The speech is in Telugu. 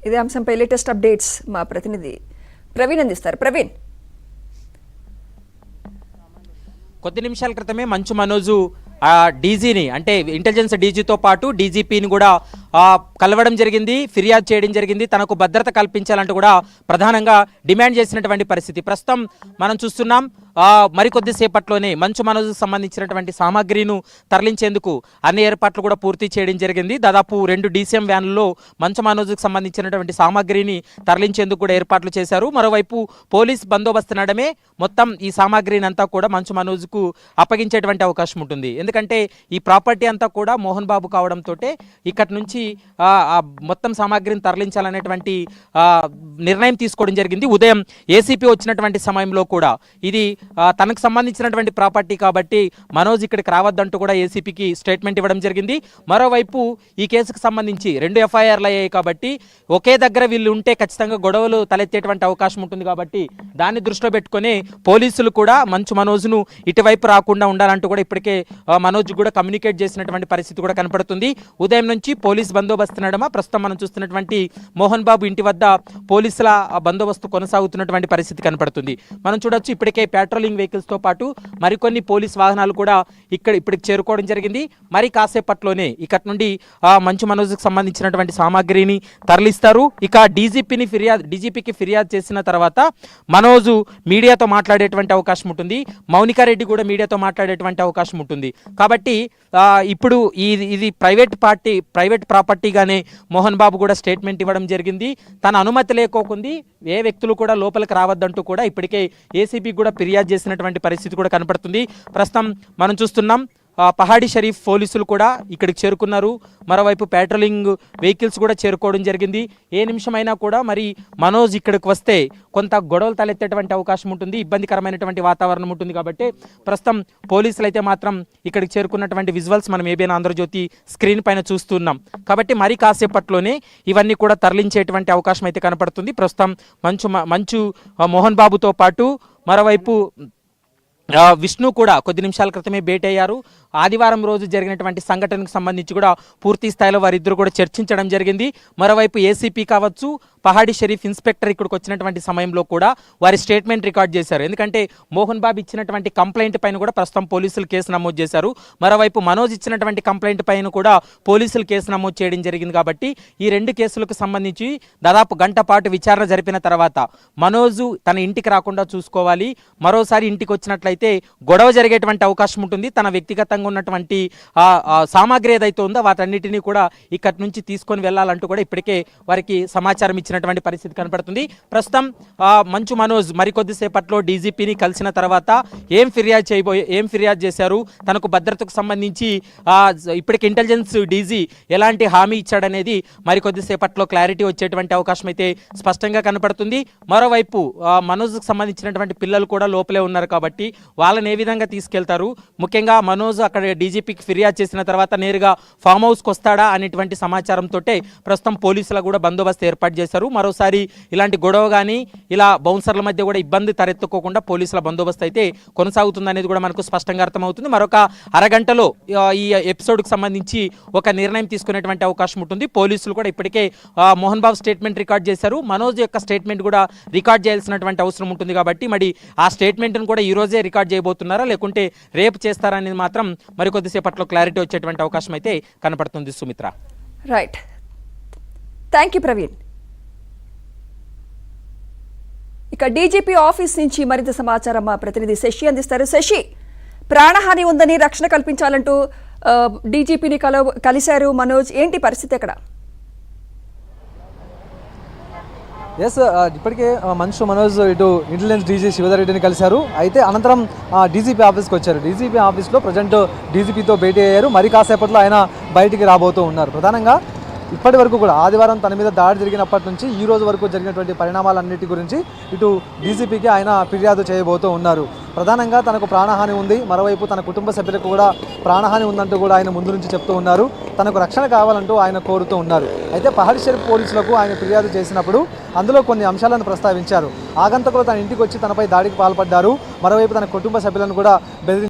ఇదే అంశంపై లేటెస్ట్ అప్డేట్స్ మా ప్రతినిధి ప్రవీణ్ అందిస్తారు. ప్రవీణ్, కొద్ది నిమిషాల క్రితమే మంచు మనోజు డీజీని అంటే ఇంటెలిజెన్స్ డీజీతో పాటు డీజీపీని కూడా కలవడం జరిగింది, ఫిర్యాదు చేయడం జరిగింది. తనకు భద్రత కల్పించాలంటూ కూడా ప్రధానంగా డిమాండ్ చేసినటువంటి పరిస్థితి ప్రస్తుతం మనం చూస్తున్నాం. మరికొద్ది సేపట్లోనే మంచు మనోజుకు సంబంధించినటువంటి సామాగ్రిను తరలించేందుకు అన్ని ఏర్పాట్లు కూడా పూర్తి చేయడం జరిగింది. దాదాపు 2 DCM వ్యాన్లలో మంచు మనోజుకు సంబంధించినటువంటి సామాగ్రిని తరలించేందుకు కూడా ఏర్పాట్లు చేశారు. మరోవైపు పోలీస్ బందోబస్తు నడమే మొత్తం ఈ సామాగ్రిని అంతా కూడా మంచు మనోజుకు అప్పగించేటువంటి అవకాశం ఉంటుంది. ఎందుకంటే ఈ ప్రాపర్టీ అంతా కూడా మోహన్ బాబు కావడంతో ఇక్కడి నుంచి మొత్తం సామాగ్రిని తరలించాలనేటువంటి నిర్ణయం తీసుకోవడం జరిగింది. ఉదయం ఏసీపీ వచ్చినటువంటి సమయంలో కూడా ఇది తనకు సంబంధించినటువంటి ప్రాపర్టీ కాబట్టి మనోజ్ ఇక్కడికి రావద్దంటూ కూడా ఏసీపీకి స్టేట్మెంట్ ఇవ్వడం జరిగింది. మరోవైపు ఈ కేసుకు సంబంధించి 2 FIRలు అయ్యాయి కాబట్టి ఒకే దగ్గర వీళ్ళు ఉంటే ఖచ్చితంగా గొడవలు తలెత్తేటువంటి అవకాశం ఉంటుంది కాబట్టి దాన్ని దృష్టిలో పెట్టుకొని పోలీసులు కూడా మంచు మనోజ్ను ఇటువైపు రాకుండా ఉండాలంటూ కూడా ఇప్పటికే మనోజ్ కూడా కమ్యూనికేట్ చేసినటువంటి పరిస్థితి కూడా కనపడుతుంది. ఉదయం నుంచి పోలీస్ బందోబస్తు నడమ ప్రస్తుతం మనం చూస్తున్నటువంటి మోహన్ బాబు ఇంటి వద్ద పోలీసుల బందోబస్తు కొనసాగుతున్నటువంటి పరిస్థితి కనపడుతుంది. మనం చూడొచ్చు ఇప్పటికే పెట్రోలింగ్ వెహికల్స్తో పాటు మరికొన్ని పోలీస్ వాహనాలు కూడా ఇప్పటికి చేరుకోవడం జరిగింది. మరి కాసేపట్లోనే ఇక్కడి నుండి మంచు మనోజ్కి సంబంధించినటువంటి సామాగ్రిని తరలిస్తారు. ఇక డీజీపీకి ఫిర్యాదు చేసిన తర్వాత మనోజు మీడియాతో మాట్లాడేటువంటి అవకాశం ఉంటుంది. మౌనికారెడ్డి కూడా మీడియాతో మాట్లాడేటువంటి అవకాశం ఉంటుంది. కాబట్టి ఇప్పుడు ఇది ప్రైవేట్ ప్రాపర్టీగానే మోహన్ బాబు కూడా స్టేట్మెంట్ ఇవ్వడం జరిగింది. తన అనుమతి లేకోకుంది ఏ వ్యక్తులు కూడా లోపలికి రావద్దంటూ కూడా ఇప్పటికే ఏసీబీ కూడా ఫిర్యాదు చేసినటువంటి పరిస్థితి కూడా కనపడుతుంది. ప్రస్తుతం మనం చూస్తున్నాం పహాడీ షరీఫ్ పోలీసులు కూడా ఇక్కడికి చేరుకున్నారు. మరోవైపు పెట్రోలింగ్ వెహికల్స్ కూడా చేరుకోవడం జరిగింది. ఏ నిమిషమైనా కూడా మరి మనోజ్ ఇక్కడికి వస్తే కొంత గొడవలు తలెత్తేటువంటి అవకాశం ఉంటుంది, ఇబ్బందికరమైనటువంటి వాతావరణం ఉంటుంది. కాబట్టి ప్రస్తుతం పోలీసులు అయితే మాత్రం ఇక్కడికి చేరుకున్నటువంటి విజువల్స్ మనం ఏబిఎన్ ఆంధ్రజ్యోతి స్క్రీన్ పైన చూస్తున్నాం. కాబట్టి మరి కాసేపట్లోనే ఇవన్నీ కూడా తరలించేటువంటి అవకాశం అయితే కనపడుతుంది. ప్రస్తుతం మంచు మోహన్ బాబుతో పాటు మరోవైపు విష్ణు కూడా కొద్ది నిమిషాల క్రితమే భేటీ అయ్యారు. ఆదివారం రోజు జరిగినటువంటి సంఘటనకు సంబంధించి కూడా పూర్తి స్థాయిలో వారిద్దరు కూడా చర్చించడం జరిగింది. మరోవైపు ఏసీపీ కావచ్చు, పహాడీ షరీఫ్ ఇన్స్పెక్టర్ ఇక్కడికి వచ్చినటువంటి సమయంలో కూడా వారి స్టేట్మెంట్ రికార్డ్ చేశారు. ఎందుకంటే మోహన్ బాబు ఇచ్చినటువంటి కంప్లైంట్ పైన కూడా ప్రస్తుతం పోలీసులు కేసు నమోదు చేశారు. మరోవైపు మనోజ్ ఇచ్చినటువంటి కంప్లైంట్ పైన కూడా పోలీసులు కేసు నమోదు చేయడం జరిగింది. కాబట్టి ఈ 2 కేసులకు సంబంధించి దాదాపు గంట పాటు విచారణ జరిపిన తర్వాత మనోజు తన ఇంటికి రాకుండా చూసుకోవాలి, మరోసారి ఇంటికి వచ్చినట్లయితే గొడవ జరిగేటువంటి అవకాశం ఉంటుంది. తన వ్యక్తిగతంగా ఉన్నటువంటి సామాగ్రి ఏదైతే ఉందో వాటన్నిటినీ కూడా ఇక్కడి నుంచి తీసుకొని వెళ్ళాలంటూ కూడా ఇప్పటికే వారికి సమాచారం ఇచ్చినటువంటి పరిస్థితి కనపడుతుంది. ప్రస్తుతం మంచు మనోజ్ మరికొద్ది సేపట్లో డీజీపీని కలిసిన తర్వాత ఏం ఫిర్యాదు చేశారు, తనకు భద్రతకు సంబంధించి ఇప్పటికి ఇంటెలిజెన్స్ డీజీ ఎలాంటి హామీ ఇచ్చాడనేది మరికొద్ది సేపట్లో క్లారిటీ వచ్చేటువంటి అవకాశం అయితే స్పష్టంగా కనపడుతుంది. మరోవైపు మనోజ్కు సంబంధించినటువంటి పిల్లలు కూడా లోపలే ఉన్నారు కాబట్టి వాళ్ళని ఏ విధంగా తీసుకెళ్తారు, ముఖ్యంగా మనోజ్ అక్కడ డీజీపీకి ఫిర్యాదు చేసిన తర్వాత నేరుగా ఫామ్ హౌస్కి వస్తాడా అనేటువంటి సమాచారంతో ప్రస్తుతం పోలీసులు కూడా బందోబస్తు ఏర్పాటు చేశారు. మరోసారి ఇలాంటి గొడవ కానీ ఇలా బౌన్సర్ల మధ్య కూడా ఇబ్బంది తలెత్తుకోకుండా పోలీసుల బందోబస్తు అయితే కొనసాగుతుంది అనేది కూడా మనకు స్పష్టంగా అర్థమవుతుంది. మరొక అరగంటలో ఈ ఎపిసోడ్కి సంబంధించి ఒక నిర్ణయం తీసుకునేటువంటి అవకాశం ఉంటుంది. పోలీసులు కూడా ఇప్పటికే మోహన్ బాబు స్టేట్మెంట్ రికార్డ్ చేశారు. మనోజ్ యొక్క స్టేట్మెంట్ కూడా రికార్డ్ చేయాల్సినటువంటి అవసరం ఉంటుంది. కాబట్టి మరి ఆ స్టేట్మెంట్ను కూడా ఈ రోజే రికార్డ్ చేయబోతున్నారా లేకుంటే రేపు చేస్తారా అనేది మాత్రం మరికొద్దిసేపట్లో క్లారిటీ వచ్చేటువంటి అవకాశం అయితే కనపడుతుంది. Sumitra, right, thank you Praveen. ఇక డీజీపీ ఆఫీస్ నుంచి మరింత సమాచారం మా ప్రతినిధి శశి అందిస్తారు. శశి, ప్రాణహాని ఉందని రక్షణ కల్పించాలంటూ డీజీపీని కలిశారు మనోజ్, ఏంటి పరిస్థితి అక్కడ? ఇప్పటికే మంచు మనోజ్ ఇటు ఇంటెలిజెన్స్ డీజీ శివధర్ రెడ్డిని కలిశారు. అయితే అనంతరం డీజీపీ ఆఫీస్కి వచ్చారు. డీజీపీ ఆఫీస్లో ప్రజెంట్ డీజీపీతో భేటీ అయ్యారు. మరి కాసేపట్లో ఆయన బయటికి రాబోతూ ఉన్నారు. ప్రధానంగా ఇప్పటి వరకు కూడా ఆదివారం తన మీద దాడి జరిగినప్పటి నుంచి ఈ రోజు వరకు జరిగినటువంటి పరిణామాలన్నిటి గురించి ఇటు డీజీపీకి ఆయన ఫిర్యాదు చేయబోతూ ఉన్నారు. ప్రధానంగా తనకు ప్రాణహాని ఉంది, మరోవైపు తన కుటుంబ సభ్యులకు కూడా ప్రాణహాని ఉందంటూ కూడా ఆయన ముందు నుంచి చెప్తూ ఉన్నారు. తనకు రక్షణ కావాలంటూ ఆయన కోరుతూ ఉన్నారు. అయితే పహాడీ షరీఫ్ పోలీసులకు ఆయన ఫిర్యాదు చేసినప్పుడు అందులో కొన్ని అంశాలను ప్రస్తావించారు. ఆగంతకులు తన ఇంటికి వచ్చి తనపై దాడికి పాల్పడ్డారు, మరోవైపు తన కుటుంబ సభ్యులను కూడా బెదిరి